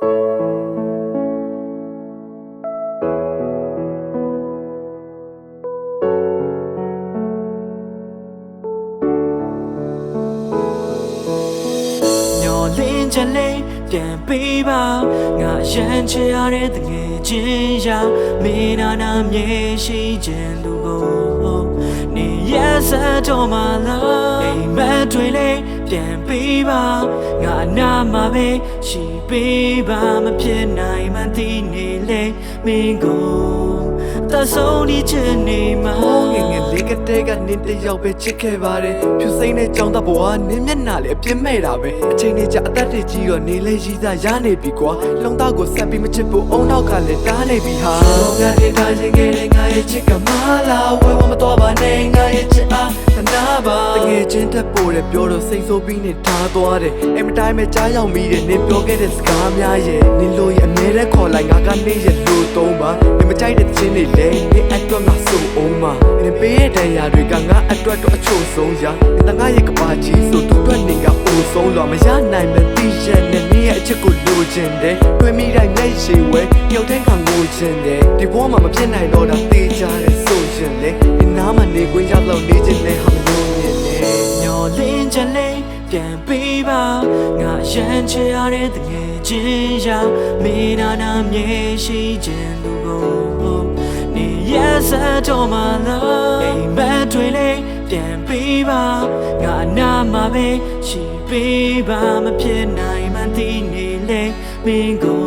လင်းချလေးပြန်ပေးပါငါရမ်းချရတဲ့တငယ်ချင်းရာမင်းနာနာမြေရှိခြင်းသူကိုနေရစတော်မလားအိမ်မက်တွေလေးပြန်ပေးပါငါနာမှာပဲရှိပေးပါမဖြစ်နိုင်မှသိနေလေမင်းကိုတဆုံးဒီချင်နေမှာငယ်ငယ်လေးကတည်းကနင်းတယောက်ပဲချစ်ခဲ့ပါတယ်ဖြူစိမ့်တဲ့ကြောင်းသားဘဝနင်းမျက်နှာလေးအပြစ်မဲ့တာပဲအချိန်လေးကြာအသက်တွေကြီးတော့နေလဲရည်စားရနေပြီကွာလုံသားကိုဆက်ပြီးမချစ်ဖို့အုံနောက်ကလည်းတားနေပြီဟာငါတွေထားချင်ခဲ့တဲ့ငါရဲ့ချစ်ကမလာဝဲဝမတော်ပါနဲ့ငါရဲ့ချစ်အားသနာပါတကယ်ချင်းတက်ပို့တဲ့ပြောတော့စိတ်ဆိုးပြီးနေထားသွားတယ်အဲ့မတိုင်းပဲကြားရောက်မိတယ်နင်းပြောခဲ့တဲ့စကားများရဲ့နင်းလို့ရဲ့အမြဲတမ်းခေါ်လိုက်ငါကနေရဲ့လို့သုံးပါနင်းမကြိုက်တဲ့ချင်းတွေလဲနင်းအတွက်ငါဆိုအောင်မနင်းပေးတဲ့တရားတွေကငါအတွက်တော့အချို့ဆုံးရာတငါရဲ့ကဘာကြီးဆိုသူအတွက်နေကအိုဆုံးလို့မရနိုင်မသိရဲ့နင်းရဲ့အချစ်ကိုလိုချင်တယ်တွေ့မိတိုင်းလက်ရှိဝဲညှို့တဲ့ကငိုချင်တယ်ဒီဘဝမှာမဖြစ်နိုင်တော့တာသိကြတယ်ဆိုရင်လေဒီနားမှာနေခွင့်ရတော့နေချင်တယ်ဟာမလို့မြင်နေမျောလင်းချလေးပြန်ပေးပါငါရမ်းချရတဲ့တငယ်ချင်းရာမင်းနာနာမြေရှိခြင်းသူကိုနေရစတော်မလားအိမ်မက်တွေလေးပြန်ပေးပါငါနာမှာပဲရှိပေးပါမဖြစ်နိုင်မှသိနေလေမင်းကို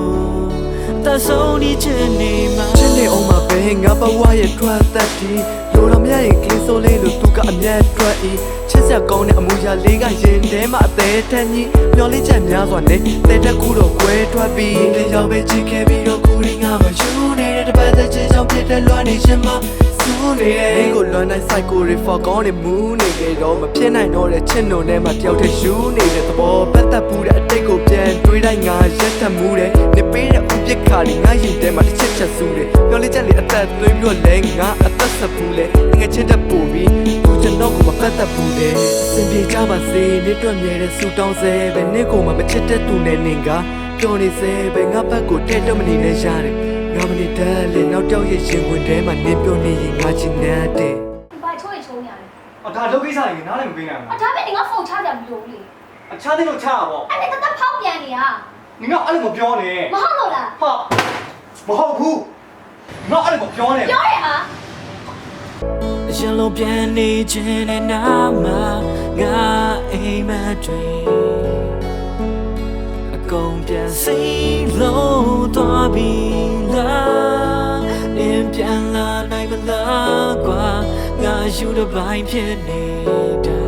တဆုံးဒီချင်နေမှာချစ်နေအောင်မှာပဲငါဘဝရဲ့ထွက်သက်တီလိုတော့မရရင်ကင်းစိုးလေးလို့သူကအမျက်ထွက်ဤချစ်ဆက်ကောင်းတဲ့အမူအရာလေးကရင်ထဲမှာအသေးထက်ကြီးမျောလေးချက်များစွာနဲ့တဲတက်ခုတော့ကွဲထွက်ပြီးတယောက်ပဲချစ်ခဲ့ပြီးတော့ခုရင်းငါမယူနေတဲ့တပတ်သက်ချစ်ကြောင့်ဖြစ်တဲ့လွမ်းနေခြင်းမှာစူးနေတယ်ကိုလွမ်းတိုင်း psycho တွေ for ကောင်းနေမူးနေကြတော့မဖြစ်နိုင်တော့တဲ့ချစ်နုံထဲမှာတယောက်တည်းယူနေတဲ့သဘောပတ်သက်မှုတဲ့အတိတ်ကိုပြန်တွေးတိုင်းငါရက်သက်မှုတဲ့နေပေးတဲ့ဥပက္ခတွေငါရင်ထဲမှာတစ်ချက်ချက်စူးတယ်မျောလေးချက်လေးအသက်သွင်းပြီးတော့လဲငါအသက်ဆက်ဘူးလေငါချစ်တဲ့ပူပြီးသူကျွန်တော်ကိုမပတ်သက်ဘူးတဲ့စင်ပြေကြပါစေနေတွေ့မြဲတဲ့စူတောင်းစေပဲနေကိုမှမချစ်တဲ့သူနဲ့နင်ကပြောနေစေပဲငါဘက်ကိုတဲ့တော့မနေနဲ့ရတယ်ငါမနေတဲ့လေနောက်တော့ရဲ့ရှင်ဝင်ထဲမှာနင်ပြောနေရင်ငါချင်နေတဲ့ဘာချိုးရင်ချိုးနေရတယ်ဒါလုပ်ကိစ္စတွေနားလည်းမပေးနိုင်ဘူးဒါပဲနေငါဖုန်းချကြမလို့လေအခြားသိလို့ချတာပေါ့အဲ့ဒါတတ်ဖောက်ပြန်နေရနင်ကအဲ့လိုမပြောနဲ့မဟုတ်လို့လားဟာမဟုတ်ဘူးငါအဲ့လိုမပြောနဲ့ပြောရဟာရင်လုံးပြန်နေခြင်းနဲ့နာမှာငါအိမ်မက်တွေအကုန်ပြန်စိတ်လုံးသွားပြီလားအင်းပြန်လာနိုင်မလားကွာငါယူတဲ့ဘိုင်းဖြစ်နေတာ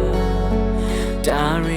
ဒါရီ